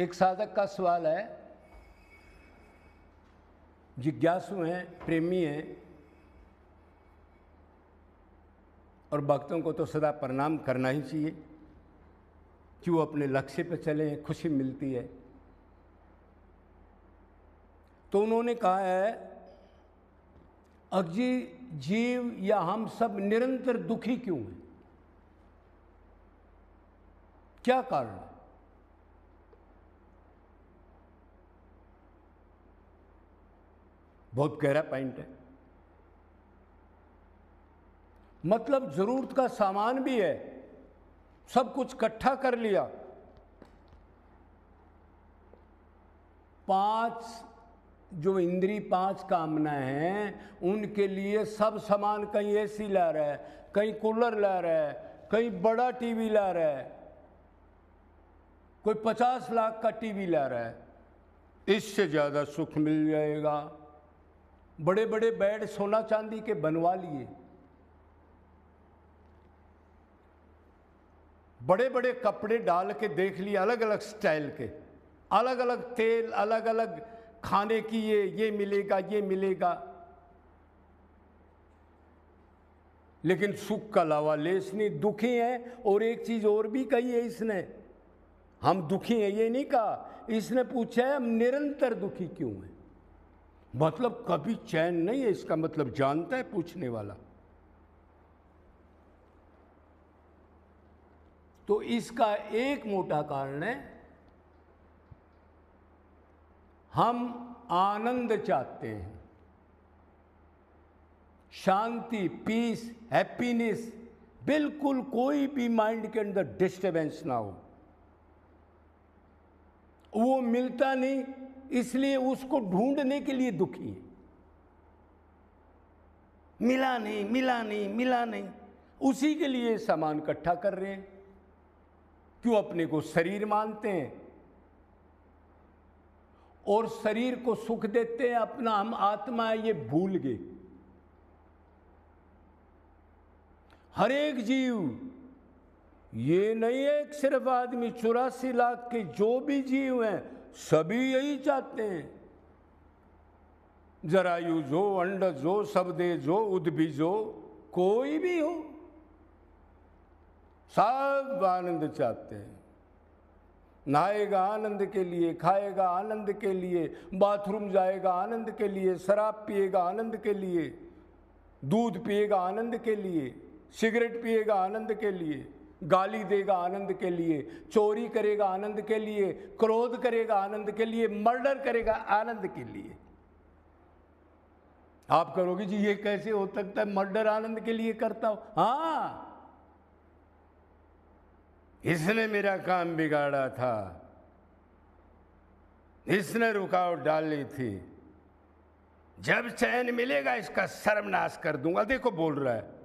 एक साधक का सवाल है, जिज्ञासु हैं, प्रेमी हैं और भक्तों को तो सदा प्रणाम करना ही चाहिए कि वो अपने लक्ष्य पे चले, खुशी मिलती है। तो उन्होंने कहा है, अजी जीव या हम सब निरंतर दुखी क्यों हैं? क्या कारण है? बहुत गहरा पॉइंट है। मतलब जरूरत का सामान भी है, सब कुछ इकट्ठा कर लिया, 5 जो इंद्री 5 कामनाएं हैं उनके लिए सब सामान, कहीं एसी ला रहा है, कहीं कूलर ला रहा है, कहीं बड़ा टीवी ला रहा है, कोई 50 लाख का टीवी ला रहा है, इससे ज्यादा सुख मिल जाएगा। बड़े बड़े बेड सोना चांदी के बनवा लिए, बड़े बड़े कपड़े डाल के देख लिए, अलग अलग स्टाइल के, अलग अलग तेल, अलग अलग खाने की, ये मिलेगा, ये मिलेगा, लेकिन सुख का लावा लेस नहीं, दुखी हैं। और एक चीज और भी कही है इसने, हम दुखी हैं ये नहीं कहा, इसने पूछा है हम निरंतर दुखी क्यों हैं? मतलब कभी चैन नहीं है, इसका मतलब जानता है पूछने वाला। तो इसका एक मोटा कारण है, हम आनंद चाहते हैं, शांति, पीस, हैप्पीनेस, बिल्कुल कोई भी माइंड के अंदर डिस्टर्बेंस ना हो। वो मिलता नहीं, इसलिए उसको ढूंढने के लिए दुखी है। मिला नहीं, मिला नहीं, मिला नहीं, उसी के लिए सामान इकट्ठा कर रहे हैं। क्यों? अपने को शरीर मानते हैं और शरीर को सुख देते हैं, अपना हम आत्मा है ये भूल गए। हर एक जीव, ये नहीं है एक सिर्फ आदमी, 84 लाख के जो भी जीव हैं सभी यही चाहते हैं। जरायु जो, अंडज जो, सबदेज जो, उद्भिज जो, कोई भी हो, सब आनंद चाहते हैं। नहाएगा आनंद के लिए, खाएगा आनंद के लिए, बाथरूम जाएगा आनंद के लिए, शराब पिएगा आनंद के लिए, दूध पिएगा आनंद के लिए, सिगरेट पिएगा आनंद के लिए, गाली देगा आनंद के लिए, चोरी करेगा आनंद के लिए, क्रोध करेगा आनंद के लिए, मर्डर करेगा आनंद के लिए। आप करोगे जी ये कैसे हो सकता है, मर्डर आनंद के लिए करता हो? हाँ, इसने मेरा काम बिगाड़ा था, इसने रुकावट डाली थी, जब चैन मिलेगा इसका सर्वनाश कर दूंगा। देखो बोल रहा है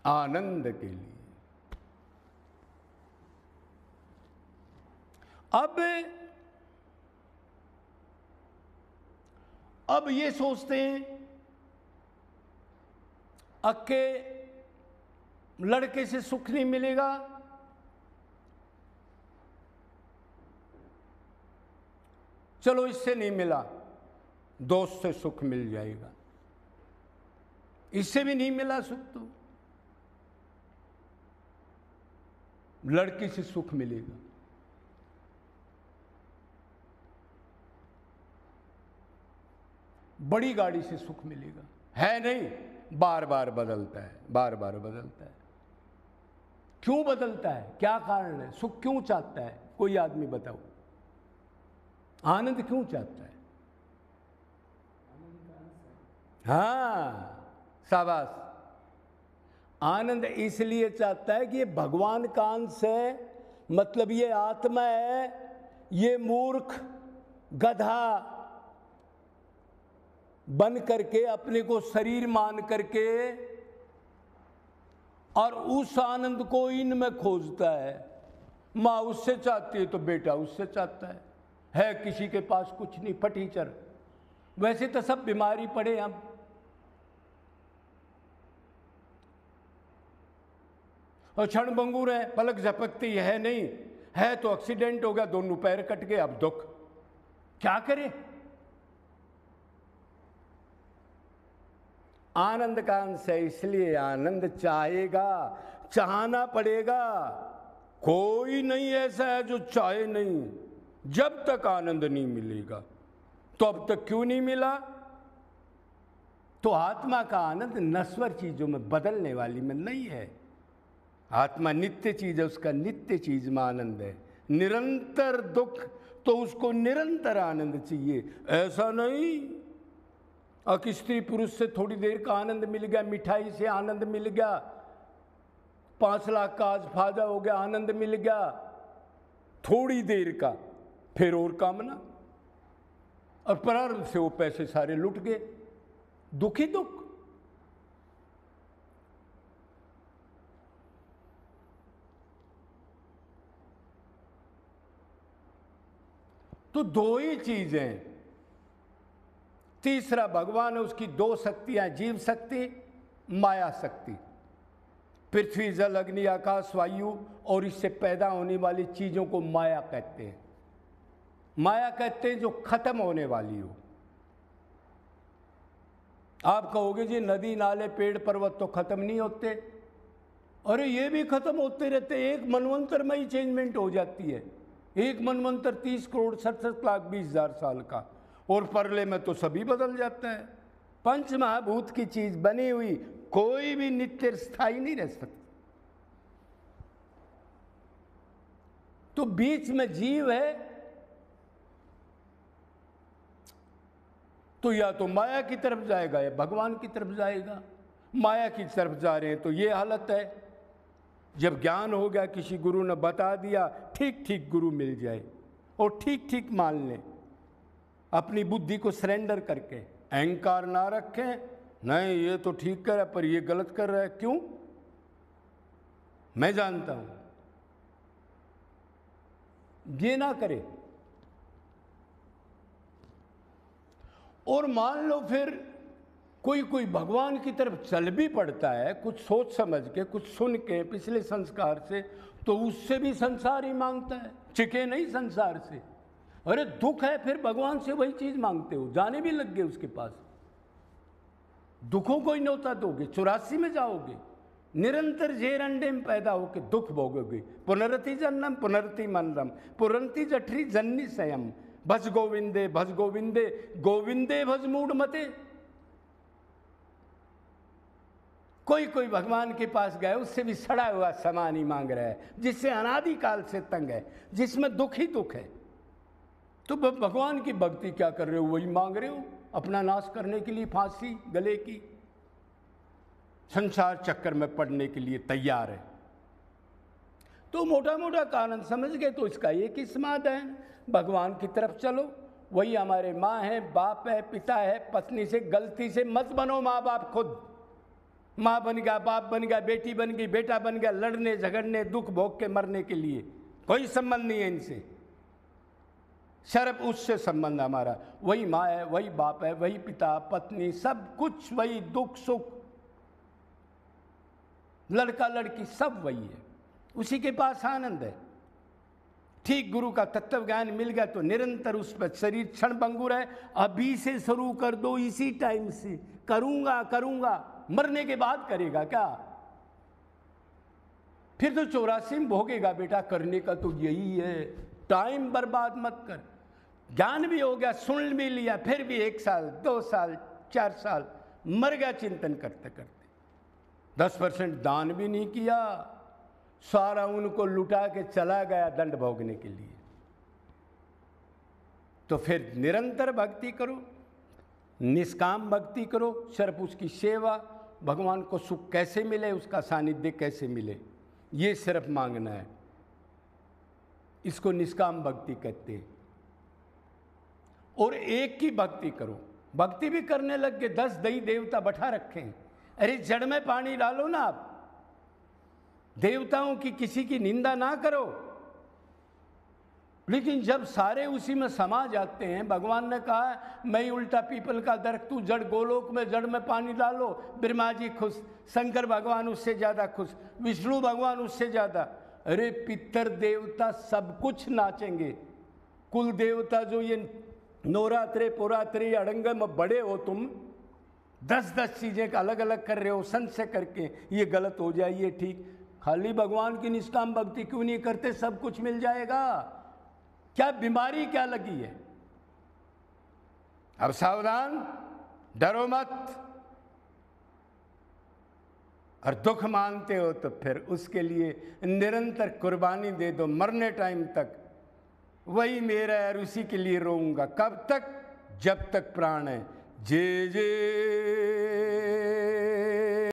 आनंद के लिए। अब ये सोचते हैं अक्के लड़के से सुख नहीं मिलेगा, चलो इससे नहीं मिला, दोस्त से सुख मिल जाएगा, इससे भी नहीं मिला सुख तो लड़की से सुख मिलेगा। बड़ी गाड़ी से सुख मिलेगा, है नहीं, बार बार बदलता है, बार बार बदलता है। क्यों बदलता है? क्या कारण है? सुख क्यों चाहता है? कोई आदमी बताओ, आनंद क्यों चाहता है? हाँ, शाबाश। आनंद इसलिए चाहता है कि ये भगवान का अंश है, मतलब ये आत्मा है, ये मूर्ख गधा बन करके अपने को शरीर मान करके और उस आनंद को इनमें खोजता है। माँ उससे चाहती है तो बेटा उससे चाहता है किसी के पास कुछ नहीं, फटीचर। वैसे तो सब बीमारी पड़े हम, और क्षण भंगुर है, पलक झपकती है नहीं, है तो एक्सीडेंट हो गया, दोनों पैर कट गए, अब दुख, क्या करे। आनंद का अंश है, इसलिए आनंद चाहेगा, चाहना पड़ेगा। कोई नहीं ऐसा है जो चाहे नहीं। जब तक आनंद नहीं मिलेगा तो अब तक क्यों नहीं मिला? तो आत्मा का आनंद नश्वर चीजों में, बदलने वाली में नहीं है। आत्मा नित्य चीज है, उसका नित्य चीज में आनंद है। निरंतर दुख तो उसको निरंतर आनंद चाहिए। ऐसा नहीं कि स्त्री पुरुष से थोड़ी देर का आनंद मिल गया, मिठाई से आनंद मिल गया, 5 लाख का आज फायदा हो गया, आनंद मिल गया थोड़ी देर का, फिर और कामना, और प्रारंभ से वो पैसे सारे लुट गए, दुखी दुख। तो दो ही चीजें। तीसरा भगवान है, उसकी 2 शक्तियां, जीव शक्ति, माया शक्ति। पृथ्वी जल अग्नि आकाश वायु और इससे पैदा होने वाली चीजों को माया कहते हैं। माया कहते हैं जो खत्म होने वाली हो। आप कहोगे जी नदी नाले पेड़ पर्वत तो खत्म नहीं होते। अरे ये भी खत्म होते रहते, एक मनवंतर में ही चेंजमेंट हो जाती है। एक मनवंतर 30 करोड़ 67 लाख 20 हजार साल का, और परले में तो सभी बदल जाता है। 5 महाभूत की चीज बनी हुई कोई भी नित्य स्थायी नहीं रह सकता। तो बीच में जीव है, तो या तो माया की तरफ जाएगा या भगवान की तरफ जाएगा। माया की तरफ जा रहे हैं तो ये हालत है। जब ज्ञान हो गया, किसी गुरु ने बता दिया, ठीक ठीक गुरु मिल जाए और ठीक ठीक मान लें, अपनी बुद्धि को सरेंडर करके, अहंकार ना रखें, नहीं ये तो ठीक कर रहा है पर ये गलत कर रहा है, क्यों, मैं जानता हूं, ये ना करे। और मान लो फिर कोई कोई भगवान की तरफ चल भी पड़ता है, कुछ सोच समझ के, कुछ सुन के, पिछले संस्कार से, तो उससे भी संसार ही मांगता है, चिके नहीं संसार से। अरे दुख है, फिर भगवान से वही चीज मांगते हो, जाने भी लग गए उसके पास, दुखों को ही न्योता दोगे, 84 में जाओगे, निरंतर जेर अंडे में पैदा होकर दुख भोगोगे। पुनरति जन्नम पुनरति मनरम पुरंति जठरी जन्नी स्वयं भज गोविंदे गोविंदे भज मूढ़ मते। कोई कोई भगवान के पास गए, उससे भी सड़ा हुआ सामान ही मांग रहा है, जिससे अनादिकाल से तंग है, जिसमें दुख ही दुख है। तो भगवान की भक्ति क्या कर रहे हो, वही मांग रहे हो, अपना नाश करने के लिए फांसी गले की, संसार चक्कर में पड़ने के लिए तैयार है। तो मोटा मोटा कारण समझ गए, तो इसका एक ही समाधान, भगवान की तरफ चलो। वही हमारे माँ है, बाप है, पिता है, पत्नी से गलती से मत बनो माँ बाप खुद। माँ बन गया, बाप बन गया, बेटी बन गई, बेटा बन गया, लड़ने झगड़ने दुख भोग के मरने के लिए, कोई संबंध नहीं है इनसे। सिर्फ उससे संबंध हमारा, वही माँ है, वही बाप है, वही पिता पत्नी, सब कुछ वही, दुख सुख, लड़का लड़की सब वही है, उसी के पास आनंद है। ठीक गुरु का तत्व ज्ञान मिल गया तो निरंतर उस पर शरीर क्षण भंगुर है, अभी से शुरू कर दो, इसी टाइम से करूंगा करूंगा, मरने के बाद करेगा क्या, फिर तो 84 में भोगेगा बेटा, करने का तो यही है। टाइम बर्बाद मत कर, ज्ञान भी हो गया, सुन भी लिया, फिर भी 1 साल 2 साल 4 साल मर गया चिंतन करते करते, 10% दान भी नहीं किया, सारा उनको लुटा के चला गया दंड भोगने के लिए। तो फिर निरंतर भक्ति करो, निष्काम भक्ति करो, सिर्फ उसकी सेवा, भगवान को सुख कैसे मिले, उसका सानिध्य कैसे मिले, ये सिर्फ मांगना है। इसको निष्काम भक्ति कहते हैं। और एक की भक्ति करो, भक्ति भी करने लग के 10 दई देवता बैठा रखे हैं। अरे जड़ में पानी डालो ना आप, देवताओं की किसी की निंदा ना करो। लेकिन जब सारे उसी में समा जाते हैं, भगवान ने कहा मैं उल्टा पीपल का दरख्त, तू जड़ गोलोक में जड़ में पानी डालो, ब्रह्मा जी खुश, शंकर भगवान उससे ज़्यादा खुश, विष्णु भगवान उससे ज़्यादा, अरे पितर देवता सब कुछ नाचेंगे, कुल देवता जो ये नवरात्रे पुरात्रे अड़ंगे में बड़े हो तुम, 10-10 चीजें अलग अलग कर रहे हो संशय करके, ये गलत हो जाए, ये ठीक। खाली भगवान की निष्काम भक्ति क्यों नहीं करते? सब कुछ मिल जाएगा। क्या बीमारी क्या लगी है? अब सावधान, डरो मत। और दुख मानते हो तो फिर उसके लिए निरंतर कुर्बानी दे दो, मरने टाइम तक वही मेरा है और उसी के लिए रोऊंगा। कब तक? जब तक प्राण है। जय जय